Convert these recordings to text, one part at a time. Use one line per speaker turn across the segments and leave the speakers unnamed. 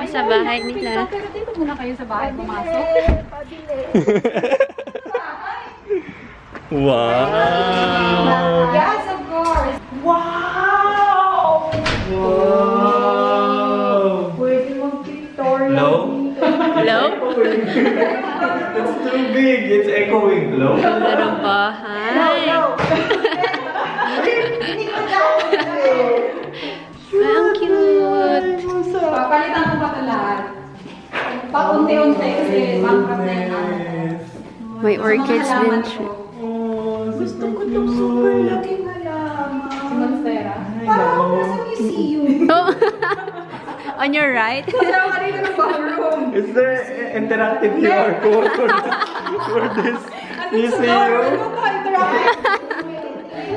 sa bahay nila.
Pero dito muna kayo sa bahay pumasok.
Wow!
Yes, of course.
Wow! Wow!
Pwede mag-pictorial.
Low?
Hello?
It's too big. It's echoing. Low?
Ganda ng bahay. Ang cute.
Papalitan ko ba ito lahat? Paunti-unti kasi bankrupt na yung ano.
May orchids din siya.
Gusto ko itong super laking halaman. Si Monstera? Parang ako nasa museum.
Oh. On your right?
Wala ka rin ng ballroom.
Is there interactive QR code for this museum?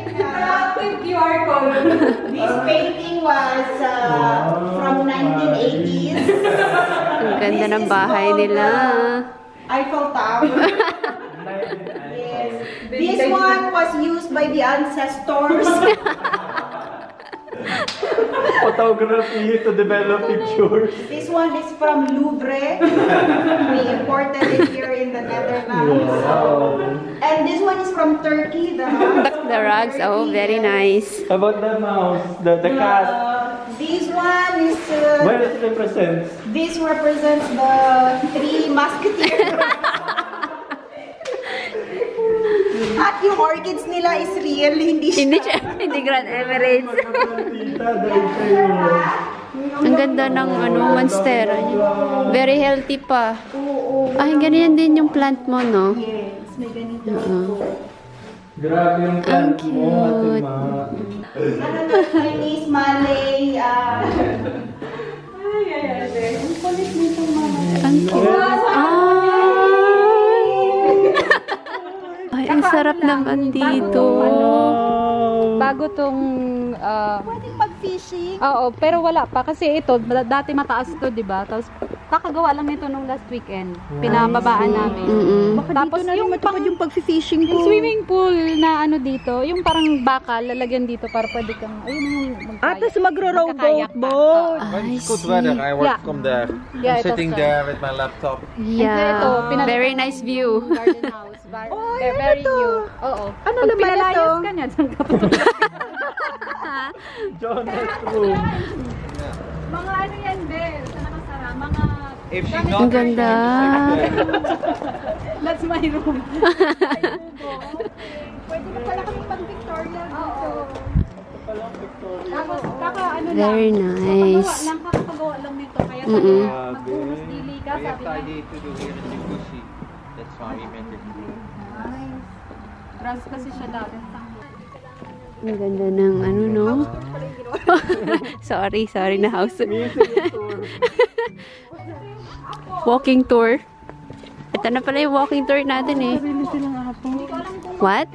Interactive QR code.
This painting was from 1980s.
Ang ganda ng bahay nila.
Eiffel Tower. Yes. This one was used by the ancestors.
Photography to develop pictures.
This one is from Louvre. We imported it here in the Netherlands.
Wow.
And this one is from Turkey.
The rugs, oh, very nice.
How about the mouse, the cat?
This one is.
What does it represent?
This represents the three musketeers. At yung orchids nila is real, hindi siya.
Hindi Grand Emirates. Ang ganda ng monstera niya. Very healthy pa. Ay, ganyan din yung plant mo, no?
Yes, may ganito.
Grabe yung plant mo, Ate Ma.
Chinese, Malay,
Ang kulit nito mga.
Ang cute. Ay, ang sarap naman dito.
Bago tong
pwedeng mag-fishing.
oo, pero wala pa kasi ito dati mataas to, 'di ba? Tapos kakagawa lang nito nung last weekend. Pinababaan namin. Tapos yung
yung pag-fishing
yung swimming pool na ano dito, yung parang bakal lalagyan dito para pwede kang ayun yung
Tapos magro-rowboat
magkakayak
boat.
I
When it's good
see.
weather, I work
Yeah.
from there.
Yeah,
I'm sitting
that's
there with my laptop.
Yeah. Very nice view.
garden house. They're very new. Oo.
Ano
Pag
naman
pinalayas
ito?
ka niya, dyan ka tutulog.
Jonas room.
Mga ano yan, Bel? Sa nakasara, mga...
If she's
Ang
not there,
ganda.
That's my room.
Pwede na pala kami pag-Victoria.
Oo. Tapos, ano
Very nice.
kakagawa lang nito. Kaya
Mm-mm.
magpunos dili ka,
we have
sabi niya.
idea to do here in Jacuzzi. That's why we made it.
Nice. Grass kasi siya dati.
Ang ganda ng ano, no? sorry na house. Walking tour. Ito na pala yung walking tour natin eh. What?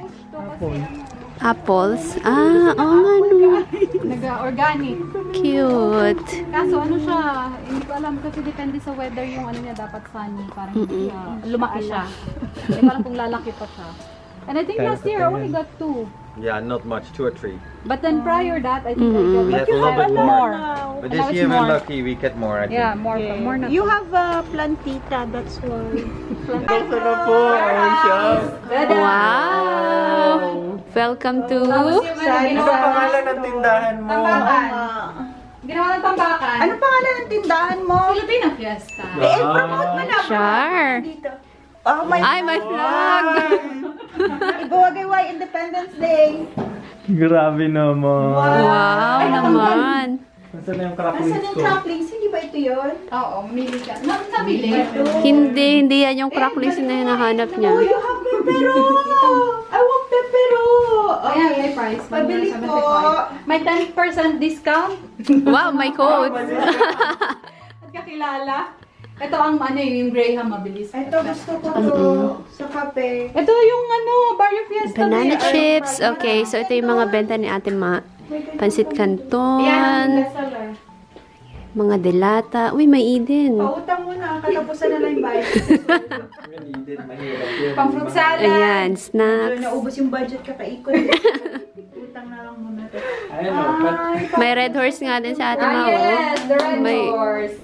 Apples? Ah, oo nga no.
Nag-organic.
Cute.
Kaso ano siya, hindi ko alam kasi depende sa weather yung ano niya dapat sunny. Parang hindi siya, lumaki siya. Hindi ko alam kung lalaki pa siya. And I think last year I only got 2.
Yeah, not much, 2 or 3.
But then prior that, I think I
We
got
had a little bit more.
And
But
now
this
it's
year we're
more.
lucky, we get more, I think.
Yeah, more na.
You have a plantita, that's why.
Ito na po ang shop.
Wow! Welcome to...
Ano pangalan ng tindahan mo?
Tambakan. Ginawa ng tambakan.
Ano pangalan ng tindahan mo?
Filipino Fiesta.
I-promote mo na.
Sure.
Dito. Oh, my
Ay, my vlog!
Ibawagayway Independence Day.
Grabe naman.
Wow naman.
Nasaan na yung
Nasaan
cracklings
yung
ko?
cracklings? Hindi ba ito yun?
Oo, mamili ka. Nabili.
Hindi yan yung cracklings na hinahanap niya.
Oh, you have pepero! I want pepero!
Ayan, may price.
Pabili
Number
po.
75. May 10% discount.
Wow, my coat!
At kakilala. Ito ang ano yung Graham mabilis.
Ito gusto ko to sa kape.
Ito yung ano, Barrio Fiesta.
Banana chips. Okay, so ito yung mga benta ni Ate Ma. Pansit
Yan,
canton,
bestseller.
mga delata. Uy, may Eden.
Pautang mo na, katapusan na lang yung bayad.
Mahirap yun.
Pang fruit salad.
Ayan,
So,
snacks.
naubos yung budget kakaikot. Utang na lang muna to.
Ayun o.
May red horse nga din sa Ate Ma.
Ah, yes, the red
May-
horse.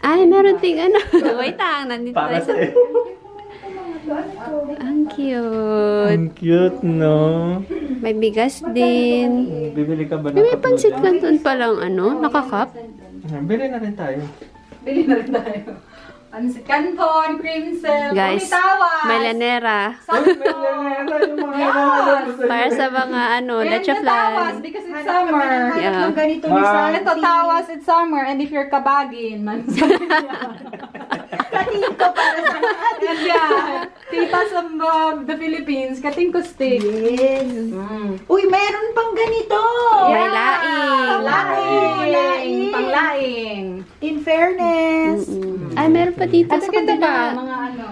Ay, meron ting ano. Wait lang, nandito
Para
tayo sa...
sa'yo.
Ang cute.
Ang cute, no?
May bigas din.
Bibili ka ba ng
May
tatlo
pansit
dyan?
canton pa lang, ano, nakakap.
Bili na rin tayo.
Bili na rin tayo. Pansit canton, cream silk,
Guys,
umitawas.
may lanera.
Ay, may lanera yung mga hinahanap ko sa'yo.
Para sa mga, ano,
And
leche
the tawas,
flan.
because it's summer.
Yeah.
Ng ganito ni
Ma-
Santi.
Ito tawas, it's summer. And if you're kabagin, man.
Katingin ko para sa
And yeah, tita sa the Philippines, kating ko stick.
Yes. Uy, meron pang ganito.
May laing.
Laing. Panglaing.
In fairness.
Ay, meron pa dito
At
sa
ganda ba?
kabila.
Mga ano.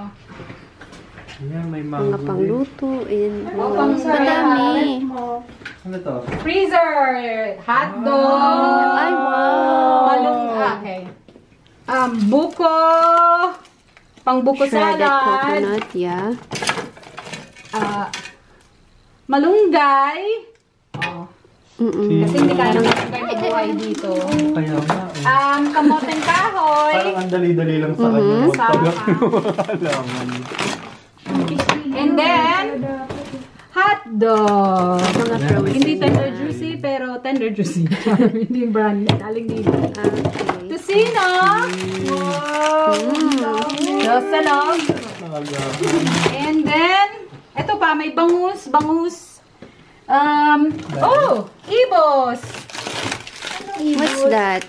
Yan, may
Mga
mango.
pangluto.
pang
Madami.
Ano to?
Freezer. Hotdog.
Ay, wow.
Okay. Buko. Pangbuko
Shredded
salad.
coconut, yeah.
Malunggay.
Mm-mm.
Kasi hindi kaya ng malunggay mabuhay dito.
Kaya nga.
Kamoteng kahoy.
Parang ang dali-dali lang sa kanya. Magpagak halaman.
And then, hotdog.
Mga frozen.
Hindi tender juicy, pero tender juicy. Hindi branded. Aling dito.
Okay.
Tocino. Wow. Salog. And then, eto pa, may bangus. Ibos.
What's that?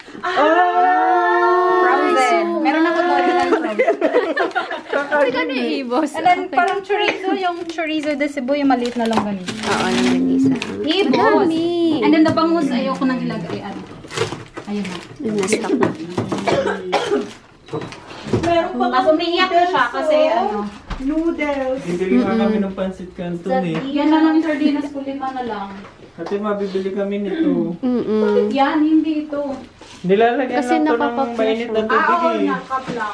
Frozen. Meron ako doon ng frozen.
Kasi ano yung ibos?
And then, parang chorizo, yung chorizo de Cebu, yung maliit na lang ganito.
Oo, ng Ganisa.
Ibos.
Madami.
And then, the bangus, ayoko nang ilagay. Ayun na.
Na-stock na.
Meron pa
Tapos umiiyak na siya kasi
noodles.
Bibili nga kami ng pansit canton eh.
yan na lang yung sardinas ko, 5 na lang.
Kasi mabibili kami nito.
Mm-mm.
Yan, hindi ito.
Nilalagyan
Kasi
lang to ng
nakakap na
mainit na
siya.
tubig eh.
nakap lang.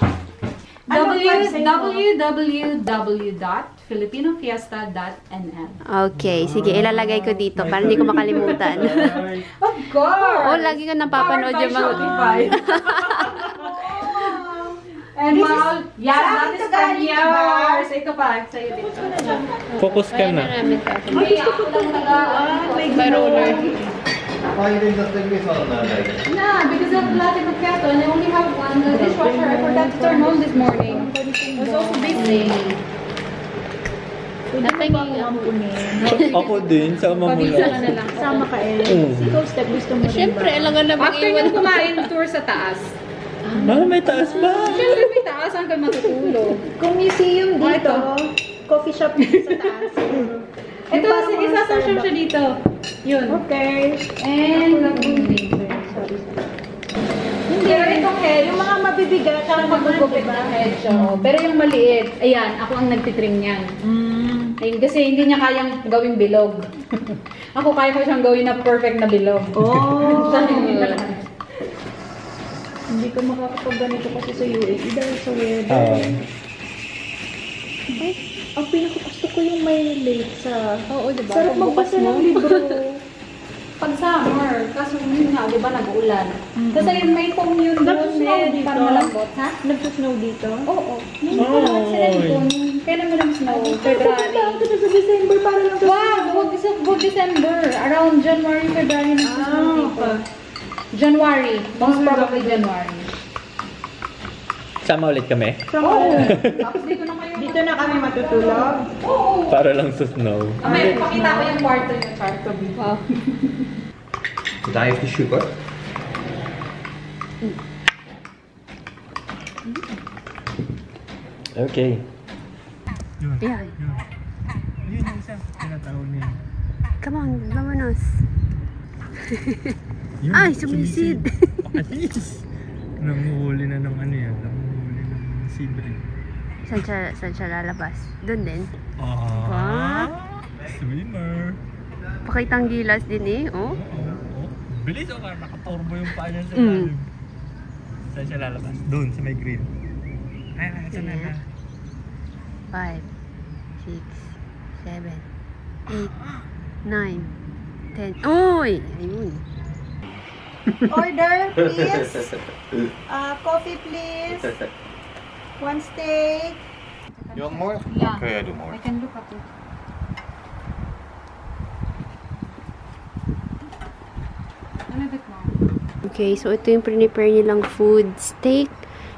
Anong website mo?
www.filipinofiesta.nl
Okay, sige, ilalagay ko dito para hindi ko makalimutan.
Ay,
Of course!
Oh, lagi ko napapanood yung mga...
And
Sa
that is 10
galing,
years. Ito pa, sa'yo dito.
focus ka
Ay,
na.
marami ka.
Hindi, ako lang
May roller.
Nah, because of lack of kettle, and I only have one. The dishwasher, I forgot to turn on this morning. I was also busy.
Ako din, sama mo
Pabisa ka
lang.
na lang.
Sama ka eh. Ikaw, step, gusto mo rin
Siyempre,
ba?
alangan na
After
mag-iwan.
nyo kumain, tour sa taas.
May taas ba?
Siyempre, may taas. Saan kayo matutulog?
Kung museum
Oh,
dito,
ito.
coffee shop dito sa taas.
Ito, isa-search siya dito. Yun.
Okay.
And, pero itong head,
Yung mga mabibigat,
tsaka magugupit ng head siya. Pero yung maliit, ayan, ako ang nagtitrim niyan. Ayun, kasi hindi niya kayang gawing bilog. Ako kaya ko siyang gawin na perfect na bilog.
Oh.
Hindi
Hindi ka makakapag-ganito kasi sa UAE dahil sa weather. Ang pinakagusto ko yung may late sa...
Oo, diba?
Sarap magbasa ng libro.
Pag summer, kaso yun nga, di ba, nag-uulan. Tapos ayun, may foam yun doon,
Nag-snow dito?
para malambot. Ha?
Nagsusnow dito?
Oo. Nung sila dito, kailan mo nag-snow? February.
Punta sa December para lang sa...
Wow! Huwag December. Around January, February nag-snow dito. January. Most probably January.
Sama ulit kami?
Oo. Tapos dito na kayo.
Dito na kami matutulog.
Oo.
Para lang sa snow.
May pakita ko yung kwarto niyo, Charto.
Wow.
Did I have to sugar?
Okay.
Yan.
Yun yung isa. Tinatawag niya.
Come on, vamonos.
Yun,
Ay, sumisid.
Patis! Nanguhuli na ng ano yan. Nanguhuli ng sibri.
Saan siya lalabas? Doon din.
Ah! Swimmer!
Pakitang gilas din eh. Oh.
Bilis o ka, nakaturbo yung paa niya sa
Mm.
lalim. Saan siya lalabas? Doon, sa may green. Ay, saan na?
5, 6, 7, 8, 9, 10. Uy! Ayun.
Order, please. Coffee, please. One steak.
You want more?
Yeah.
Okay, I do more.
I can look at it. Ano bit mo?
Okay, so ito yung prepare nilang food. Steak,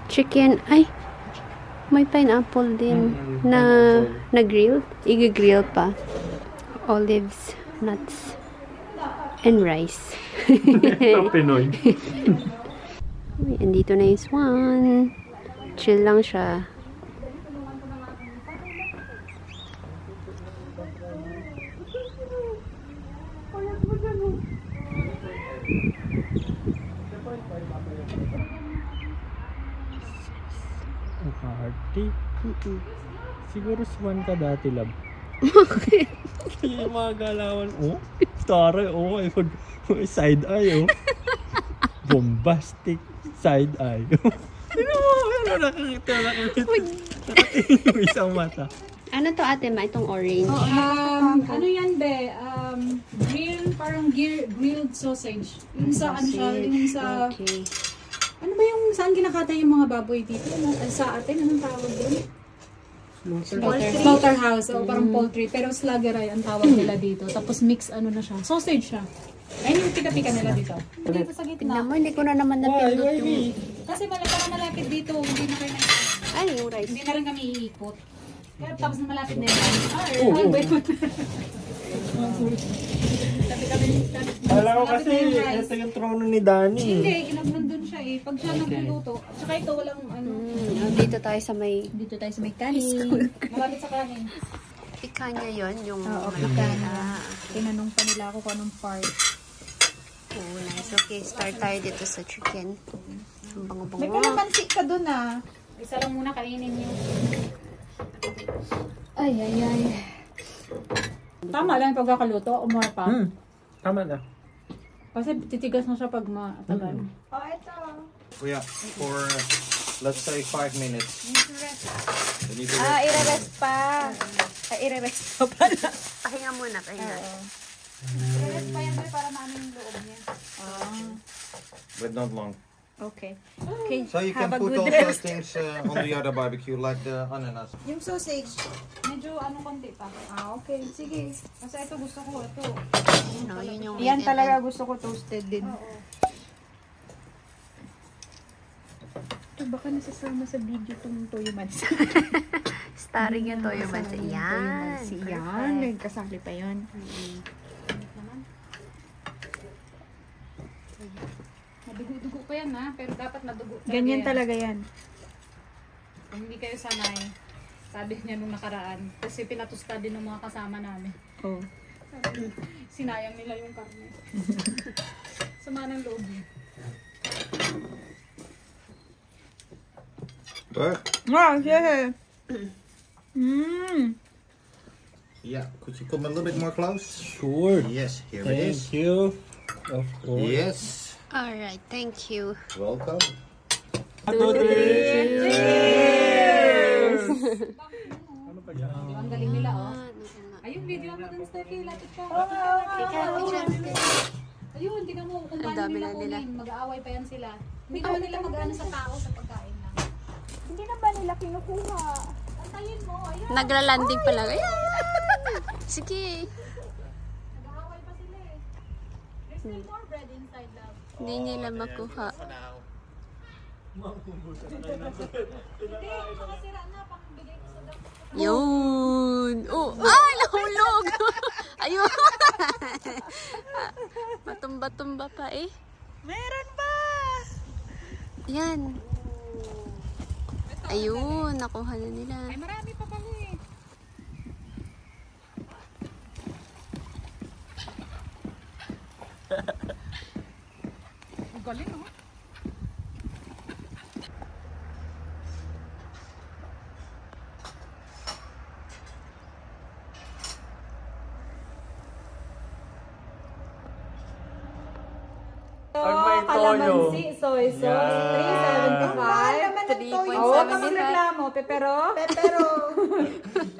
chicken, ay, may pineapple din na grilled. Iga-grill pa. Olives, nuts, and rice.
Ito Pinoy.
Uy, andito na yung swan. Chill lang siya.
Party? Siguro swan ka dati, lab. Yung mga galawan, oh, taray, oh, side eye, oh. Bombastic side eye. Sino mo, nakakita yung isang mata.
Ano to ate ma? Itong orange?
Ano yan be? Grilled sausage. Yung sa ano siya, yung sa...
Okay.
Ano ba yung saan kinakatay yung mga baboy dito? Sa atin, anong tawag doon? Slaughterhouse, o parang poultry. Pero slaggeray ang tawag nila dito. Tapos mix ano na siya. Sausage siya. Ayun yung pika-pika nila dito. Dito sa gitna.
Tignan mo, hindi ko na naman napindot yung...
Kasi parang malapit dito. Hindi na kayo na...
Ay, yung rice.
Hindi na rin kami iikot. Kaya tapos na malapit na yun.
Alam ko kasi, ito yung trono ni Danny.
Hindi, nandun siya eh. Pag siya nagluluto. Tsaka ito walang ano.
Dito tayo sa may...
Dito tayo sa may kanin. Malapit sa kanin.
Pikanya yon yung
Oo,
malaki.
pikanya. Tinanong pa nila ako kung anong part.
Oh, nice. Okay, start tayo dito sa chicken. Ang bango-bango.
May kalamansi ka dun ah.
Isa lang muna kainin niyo. Ay. Tama lang yung pagkakaluto o more pa?
Tama na.
Kasi titigas na siya pag matagal.
Oh, ito.
Yeah, for let's say 5 minutes. You need to
I-rest pa. I-rest pa pala.
Pahinga muna, pahinga.
I-rest pa yan para maano yung loob niya.
but not long.
Okay. Okay.
So you can
Have a
put
good
also
rest.
things on the other barbecue like the ananas.
Yung sausage.
Medyo ano konti pa.
Okay. Sige.
Kasi ito gusto ko ito.
No, yun yung
Yan talaga gusto ko toasted din. Ito baka nasasama sa video tong Toyo Mansi.
starring yung toyo mansi. Yan.
Yan. May kasali pa yun.
Madugo-dugo pa yan ha, pero dapat madugo talaga
Ganyan
yan.
talaga yan.
Kung hindi kayo sanay, sabi niya nung nakaraan, kasi pinatusta din ng mga kasama namin.
Oh.
Sinayang nila yung karne. Sama ng loob niya.
But
Wow, yeah.
yeah, could you come a little bit more close?
Sure.
Yes, here it is.
Thank you. Of course.
Yes,
Alright, thank you.
welcome.
Ang galing nila oh. Ayun, video mo dun, Steffi. Lapit ka. Ayun, tingnan mo kung paano
dami
nila
na nila.
kunin. Mag-aaway pa yan sila. Hindi naman nila mag-ano sa tao sa pagkain lang.
Hindi na ba nila kinukuha?
Antayin mo, ayun.
Nagla-landing pa lang. Ayan! Sige.
Nag-aaway pa sila eh. There's still more bread inside love.
Hindi nila makuha.
Hindi, makasira na. Pakibigay ko sa dako.
Yun! Oh! Ay! Nahulog! Ayun! Matumba-tumba pa eh.
Meron pa!
Yan. Ayun! Nakuha na nila.
Ay, marami pa pala eh. Ang galing oh.
Pag may toyo.
Kalamansi, soy sauce,
Yeah.
375. Oo, oh, ka magreklamo. Pepero?
Pero,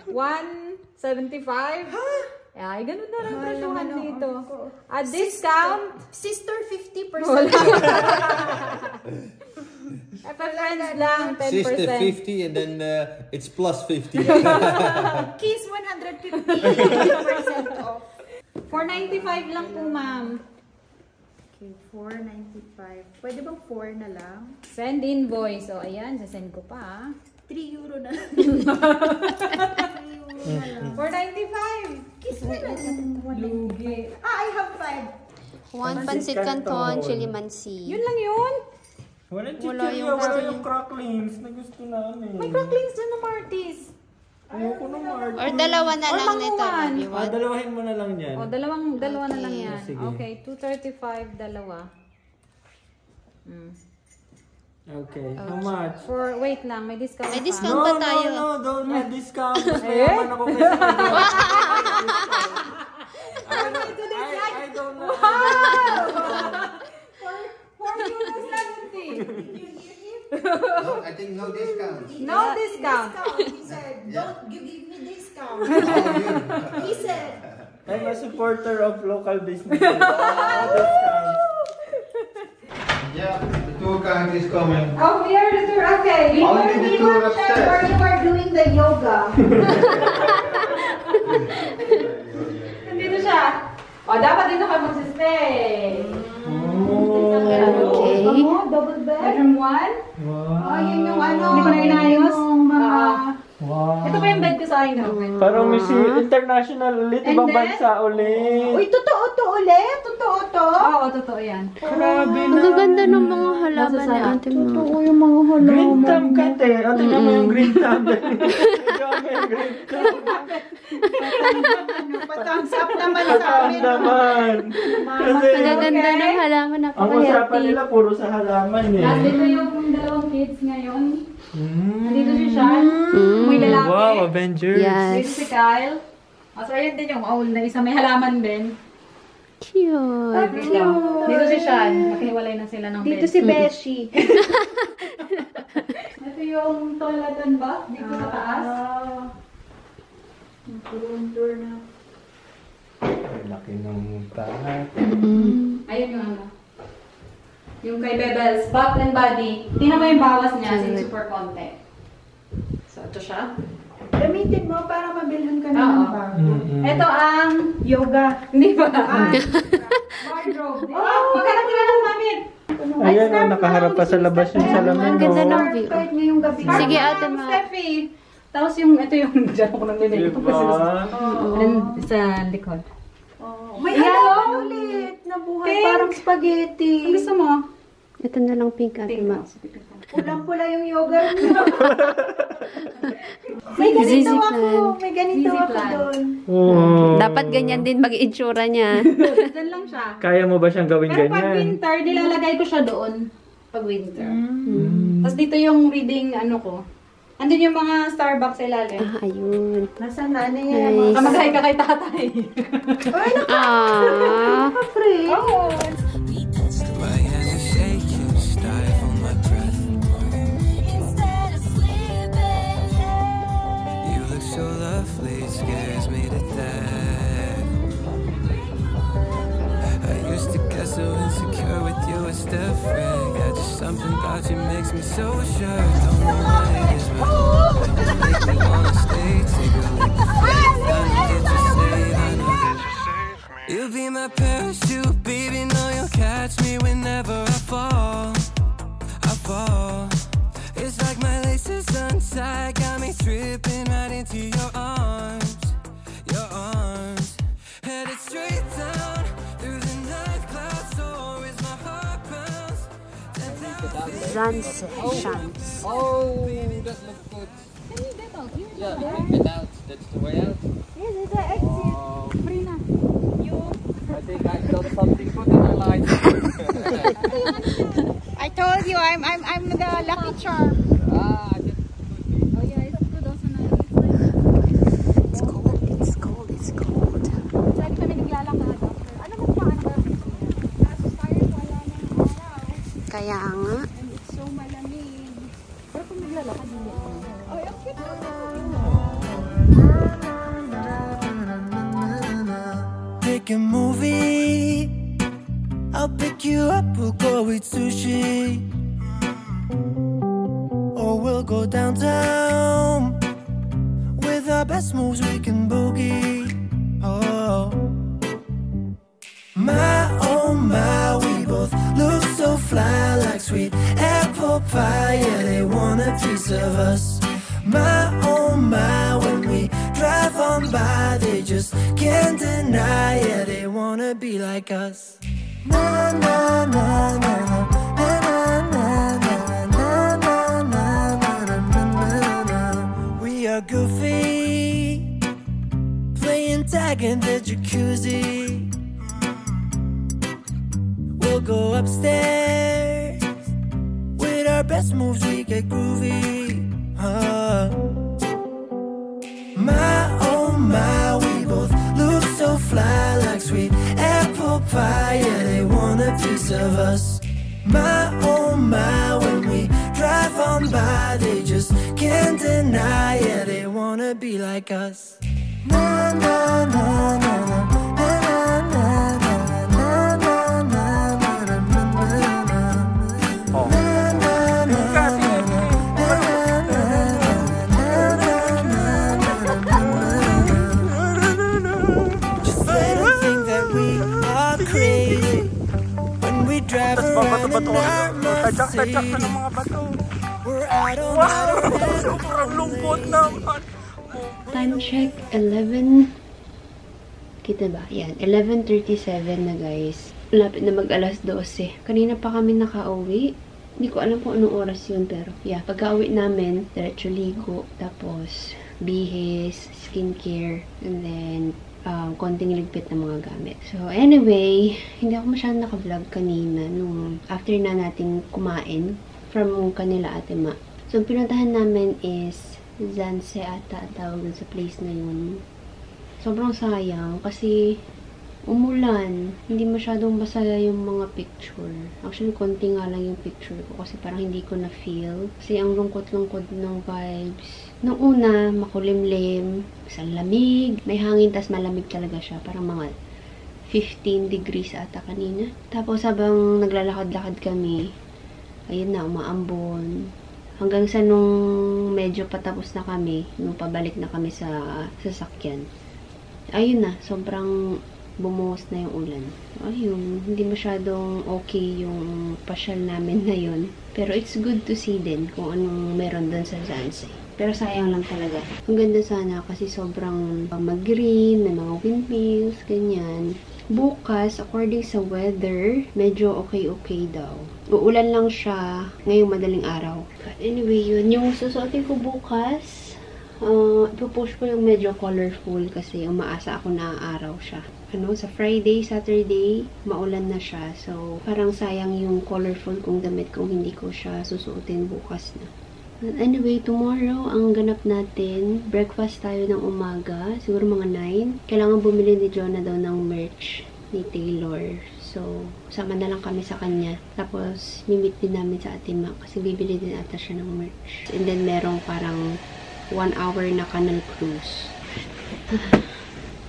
175. Ay, ganun na rin presyuhan dito. A discount.
Sister 50%.
Friends lang, 10%.
Sister 50 and then it's plus 50.
Kiss 150% off.
495 lang po, ma'am.
Okay, 495. Pwede bang 4 na lang?
Send invoice. O, ayan, sasend ko pa.
3 euro na.
495.
Kiss na lang.
Lugi.
I have 5.
1 pancit canton, chili mansi.
Yun lang yun.
Walang
Wala
chichirya,
yung
wala yung cracklings na gusto namin.
May cracklings dyan na Martis.
Ayoko na Marty.
Or dalawa na
Or
lang nito.
manguman.
You want?
Dalawahin mo na lang yan.
O, dalawa na lang yan.
Sige.
Okay, 235, dalawa.
Okay, how much?
For, wait lang, may discount
May
pa.
discount pa tayo.
No, don't add discount. Mas mayaman ako kasi. I don't know.
No, I think no discount.
No discount.
He said, don't give me discount. He said,
I'm a supporter of local business. Discount.
Yeah, the tour guide is coming.
oh, here the tour. Okay.
Only the tour
Check
upstairs.
where you are doing the yoga.
Nandito siya. O, dapat dito kayo magsistay.
Okay.
Double bed.
Bedroom 1.
Wow.
Oh, yun yung ano.
Hindi ko na inayos.
Yung mga...
Wow.
Ito pa yung bed ko sa akin.
Parang Miss International ulit.
And
Ibang
then-
bansa ulit.
Uy, totoo to ulit? Totoo to?
Oo, totoo yan.
Grabe
Ang
na.
gaganda ng mga halaman ni ate mo.
yung mga
Green thumb ka, te. O, tingnan mo yung green thumb. Grabe, green thumb.
Patang up naman sa
Patang
amin.
naman. Kasi,
Ang gaganda ng halaman.
ang usapan
Napaka-healthy.
nila puro sa halaman eh.
Last dito yung dalawang kids ngayon.
Mm.
Nandito si Sean. May lalaki.
Wow, Avengers.
Dito
Yes.
si Kyle. So, ayun din yung owl na isa. May halaman din.
Cute.
Dito si Sean. Makihiwalay na sila ng bed.
Dito si Beshi.
Ito yung toiletan ba? Dito sa taas.
Tour na.
Ang laki ng tahat.
Ayun yung ano. Yung kay Bebels, bath and body. Tingnan mo yung bawas niya, since super konti. So, ito siya.
Gamitin mo para mabilhan ka na
Oo.
ng bago.
Ito ang
Yoga.
Hindi ba? Wardrobe. Oh, maghanap ka ng mamit.
Ayan o, nakaharap pa sa labas yung salamin.
Ang ganda
no?
ng view.
Kahit ngayong gabi.
Sige, ate ma.
Steffi. Tapos yung, ito yung, dyan ako nang nilay. Ito pa
Diba?
sa likod.
May
Yellow.
halaman ulit na buhay.
Pink.
Parang spaghetti.
Ang gusto mo?
Ito na lang pink ate ma.
Pulang-pula yung yoga niyo. May ganito
Zizi
ako.
plan.
May ganito
Zizi
ako
plan.
doon.
Oh.
Dapat ganyan din mag-itsura niya.
Dyan lang siya.
Kaya mo ba siyang gawin
Pero pag
ganyan?
winter, nilalagay ko siya doon. Pag winter. Tapos dito yung reading, ano ko. Andun yung mga Starbucks sa ilalim.
Ayun.
Nasaan na? Ano yan?
Nice.
Kamaghay ka kay tatay.
Ah.
Free.
My hands are shaking, stifle my breath. You look so lovely, it scares me to death. I used to get so insecure with you, it's different. Yeah, just something about you makes me so sure. Don't know what it is, but you make me wanna stay. Take a look at face, I know that you're safe, I know that you're safe. You'll be my parachute, baby, know you'll catch me whenever I fall. I fall. It's like my laces untied, got me tripping right into your arms. Your arms. Headed straight down through the night clouds, so is my heart bounce.
Sunset chance.
Oh, that looks good. Yeah, get out. That's the way out.
Yes, it's an exit.
Oh,
Free na.
I think I saw something good in our life.
I told you, I'm the lucky charm.
Ah, that's good.
Oh yeah, it's good also na.
It's cold. It's cold. It's cold.
Lagi kami naglalakad. Ano mo pa? Ano ba? Nasa fire wala ng araw.
Kaya nga.
And it's so malamig. Pero kung naglalakad, hindi ako. Oh, ang cute.
make a movie. I'll pick you up, we'll go eat sushi. Or we'll go downtown. With our best moves we can boogie. Oh my, we both look so fly, like sweet apple pie. Yeah, they want a piece of us. My, oh my, when we drive on by, they just can't deny. Yeah, they wanna be like us. Na na na na na na na na na na. We are goofy, playing tag in the jacuzzi. We'll go upstairs. With our best moves we get groovy. My, oh my, we both look so fly, like sweet apple pie. Yeah, they want a piece of us. My, oh my, when we drive on by, they just can't deny. Yeah, they wanna be like us. Na na na na na na na na na na na. Drive around in our Mercedes. We're out on
Time check, 11. Kita ba? Yan, 11:37 na guys. Lapit na mag alas 12. Kanina pa kami nakauwi. Hindi ko alam kung anong oras yun, pero yeah. Pagka-uwi namin, diretso ligo. Tapos, bihis, skincare, and then konting ligpit na mga gamit. So, anyway, hindi ako masyadong naka-vlog kanina nung after na natin kumain from kanila Ate Ma. So, ang pinuntahan namin is Zanse ata tawag sa place na yun. Sobrang sayang kasi umulan. Hindi masyadong basa yung mga picture. Actually, konti nga lang yung picture ko kasi parang hindi ko na-feel. Kasi ang lungkot-lungkot ng vibes. Nung una, makulimlim, sa lamig, may hangin, tas malamig talaga siya. Parang mga 15 degrees ata kanina. Tapos habang naglalakad-lakad kami, ayun na, umaambon. Hanggang sa nung medyo patapos na kami, nung pabalik na kami sa sasakyan. Ayun na, sobrang bumuhos na yung ulan. Ayun, hindi masyadong okay yung pasyal namin na yun. Pero it's good to see din kung anong meron dun sa Zanse. Pero sayang lang talaga. Ang ganda sana kasi sobrang mag-green, may mga windmills, ganyan. Bukas, according sa weather, medyo okay-okay daw. Uulan lang siya ngayong madaling araw. But anyway, yun. Yung susuotin ko bukas, ipupush ko yung medyo colorful kasi umaasa ako na araw siya. Sa Friday, Saturday, maulan na siya. So, parang sayang yung colorful kong damit kung hindi ko siya susuotin bukas na. Anyway, tomorrow, ang ganap natin, breakfast tayo ng umaga, siguro mga 9. Kailangan bumili ni Jonah daw ng merch ni Taylor. So, sama na lang kami sa kanya. Tapos, mimit din namin sa Ate Ma kasi bibili din ata siya ng merch. And then, merong parang 1 hour na canal cruise.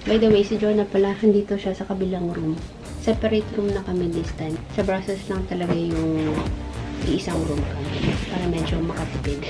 By the way, si Jonah pala, dito siya sa kabilang room. Separate room na kami this time. Sa Brussels lang talaga yung iisang room kami para medyo makatipid.